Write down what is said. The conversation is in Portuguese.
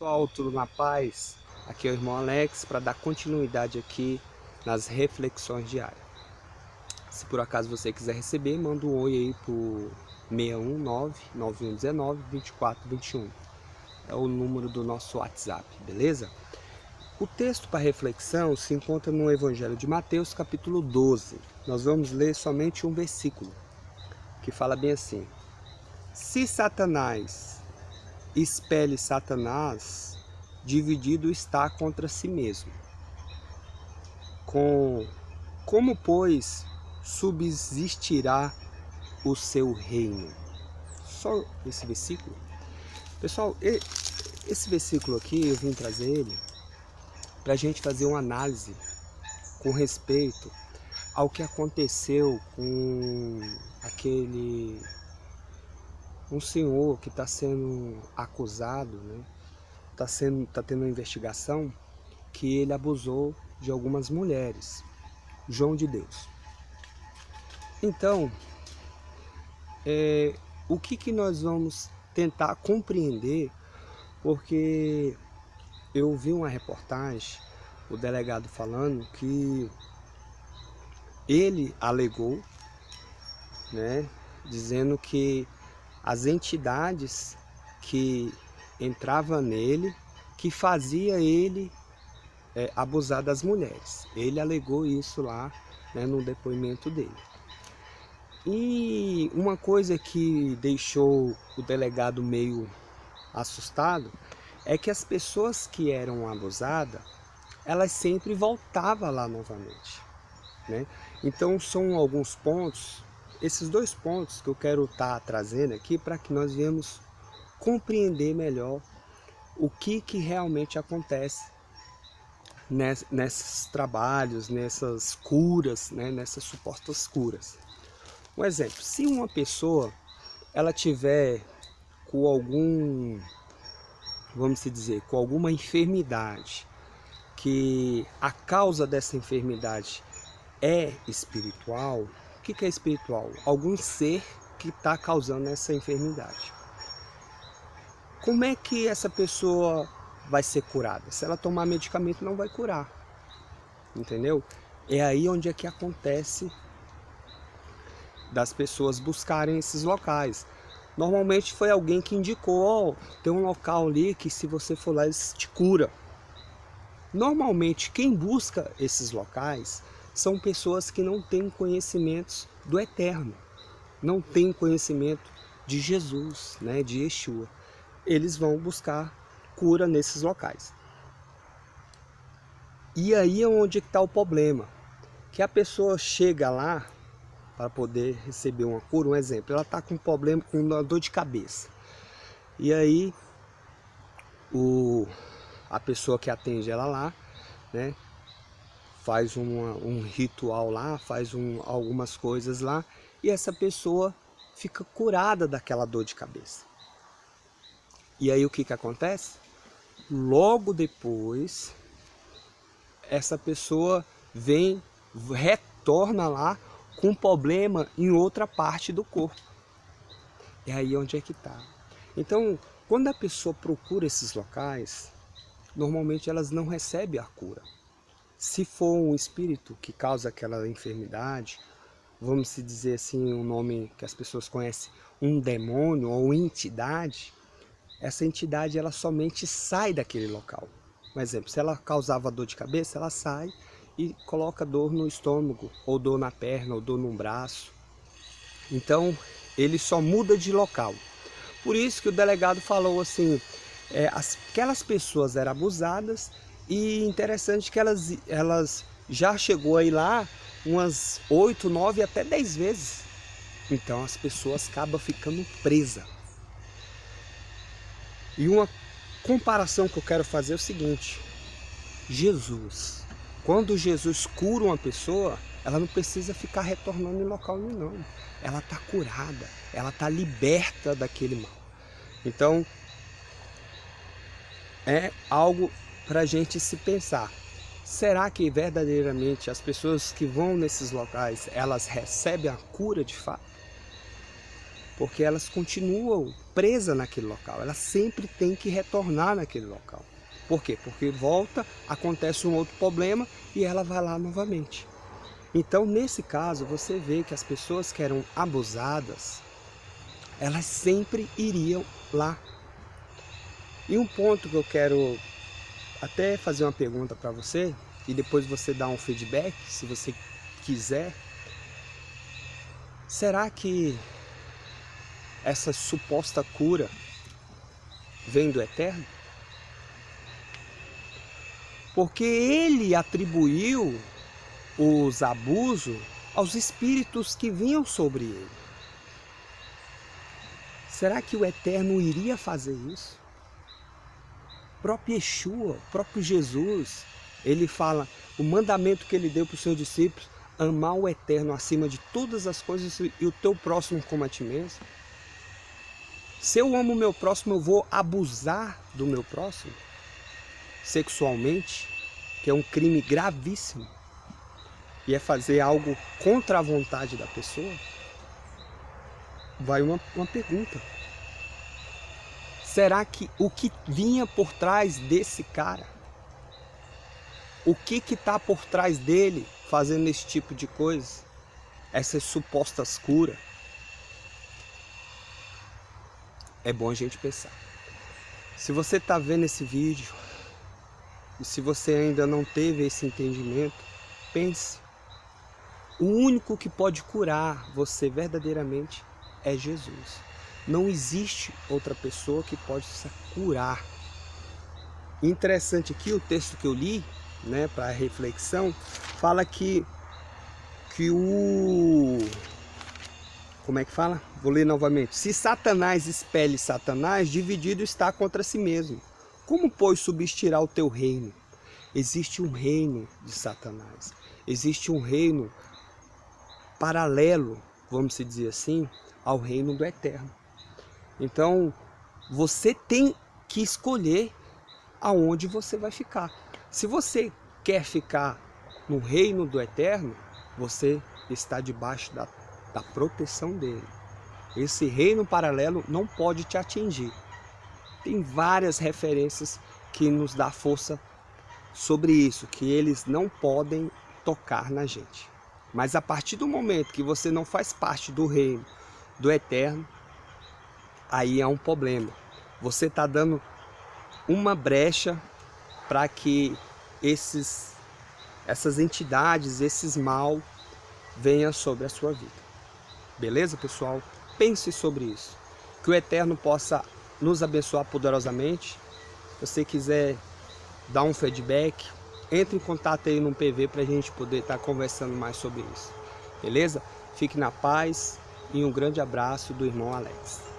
Pessoal, tudo na paz? Aqui é o irmão Alex para dar continuidade aqui nas reflexões diárias. Se por acaso você quiser receber, manda um oi aí por 619-9119-2421. É o número do nosso WhatsApp, beleza? O texto para reflexão se encontra no Evangelho de Mateus, capítulo 12. Nós vamos ler somente um versículo, que fala bem assim: se Satanás expele Satanás, dividido está contra si mesmo. Como, pois, subsistirá o seu reino? Só esse versículo. Pessoal, esse versículo aqui eu vim trazer ele para a gente fazer uma análise com respeito ao que aconteceu com um senhor que está sendo acusado, né? Tá tendo uma investigação que ele abusou de algumas mulheres, João de Deus. Então, o que nós vamos tentar compreender, porque eu vi uma reportagem, o delegado falando que ele alegou, né, dizendo que as entidades que entravam nele, que fazia ele abusar das mulheres. Ele alegou isso lá, né, no depoimento dele. E uma coisa que deixou o delegado meio assustado é que as pessoas que eram abusadas, elas sempre voltavam lá novamente, né? Então são alguns pontos, esses dois pontos que eu quero estar trazendo aqui para que nós venhamos compreender melhor o que realmente acontece nesses trabalhos, nessas curas, né, nessas supostas curas. Um exemplo, se uma pessoa ela tiver com com alguma enfermidade, que a causa dessa enfermidade é espiritual, o que é espiritual? Algum ser que está causando essa enfermidade. Como é que essa pessoa vai ser curada? Se ela tomar medicamento, não vai curar, entendeu? É aí onde é que acontece das pessoas buscarem esses locais. Normalmente foi alguém que indicou, tem um local ali que se você for lá, eles te cura. Normalmente quem busca esses locais são pessoas que não têm conhecimentos do eterno, não têm conhecimento de Jesus, né, de Yeshua. Eles vão buscar cura nesses locais. E aí é onde está o problema, que a pessoa chega lá para poder receber uma cura. Um exemplo, ela está com um problema, com uma dor de cabeça. E aí a pessoa que atende ela lá, né, faz um ritual lá, faz algumas coisas lá, e essa pessoa fica curada daquela dor de cabeça. E aí o que acontece? Logo depois, essa pessoa retorna lá com problema em outra parte do corpo. É aí onde é que está. Então, quando a pessoa procura esses locais, normalmente elas não recebem a cura. Se for um espírito que causa aquela enfermidade, vamos se dizer assim, um nome que as pessoas conhecem, um demônio ou entidade, essa entidade ela somente sai daquele local. Um exemplo, se ela causava dor de cabeça, ela sai e coloca dor no estômago, ou dor na perna, ou dor no braço. Então, ele só muda de local. Por isso que o delegado falou assim, aquelas pessoas eram abusadas, e interessante que elas já chegou aí lá umas 8, 9, até 10 vezes. Então as pessoas acabam ficando presas. E uma comparação que eu quero fazer é o seguinte: Jesus, quando Jesus cura uma pessoa, ela não precisa ficar retornando em local nenhum, não. Ela está curada, ela está liberta daquele mal. Então, é algo para a gente se pensar. Será que verdadeiramente as pessoas que vão nesses locais, elas recebem a cura de fato? Porque elas continuam presa naquele local, ela sempre tem que retornar naquele local. Por quê? Porque volta, acontece um outro problema e ela vai lá novamente. Então, nesse caso, você vê que as pessoas que eram abusadas, elas sempre iriam lá. E um ponto que eu quero até fazer uma pergunta para você, e depois você dá um feedback, se você quiser. Será que essa suposta cura vem do Eterno? Porque ele atribuiu os abusos aos espíritos que vinham sobre ele. Será que o Eterno iria fazer isso? O próprio Yeshua, o próprio Jesus, ele fala, o mandamento que ele deu para os seus discípulos, amar o Eterno acima de todas as coisas e o teu próximo como a ti mesmo. Se eu amo o meu próximo, eu vou abusar do meu próximo sexualmente, que é um crime gravíssimo, e é fazer algo contra a vontade da pessoa? Vai uma pergunta. Será que o que vinha por trás desse cara, o que está por trás dele fazendo esse tipo de coisa, essas supostas curas? É bom a gente pensar. Se você está vendo esse vídeo, e se você ainda não teve esse entendimento, pense. O único que pode curar você verdadeiramente é Jesus. Não existe outra pessoa que pode se curar. Interessante aqui o texto que eu li, né, para reflexão, fala que o... Como é que fala? Vou ler novamente. Se Satanás expele Satanás, dividido está contra si mesmo. Como, pois, subsistirá o teu reino? Existe um reino de Satanás. Existe um reino paralelo, vamos dizer assim, ao reino do Eterno. Então, você tem que escolher aonde você vai ficar. Se você quer ficar no reino do Eterno, você está debaixo da proteção dele. Esse reino paralelo não pode te atingir. Tem várias referências que nos dão força sobre isso, que eles não podem tocar na gente. Mas a partir do momento que você não faz parte do reino do Eterno, aí é um problema. Você está dando uma brecha para que essas entidades, esses mal, venham sobre a sua vida. Beleza, pessoal? Pense sobre isso. Que o Eterno possa nos abençoar poderosamente. Se você quiser dar um feedback, entre em contato aí no PV para a gente poder estar conversando mais sobre isso. Beleza? Fique na paz e um grande abraço do irmão Alex.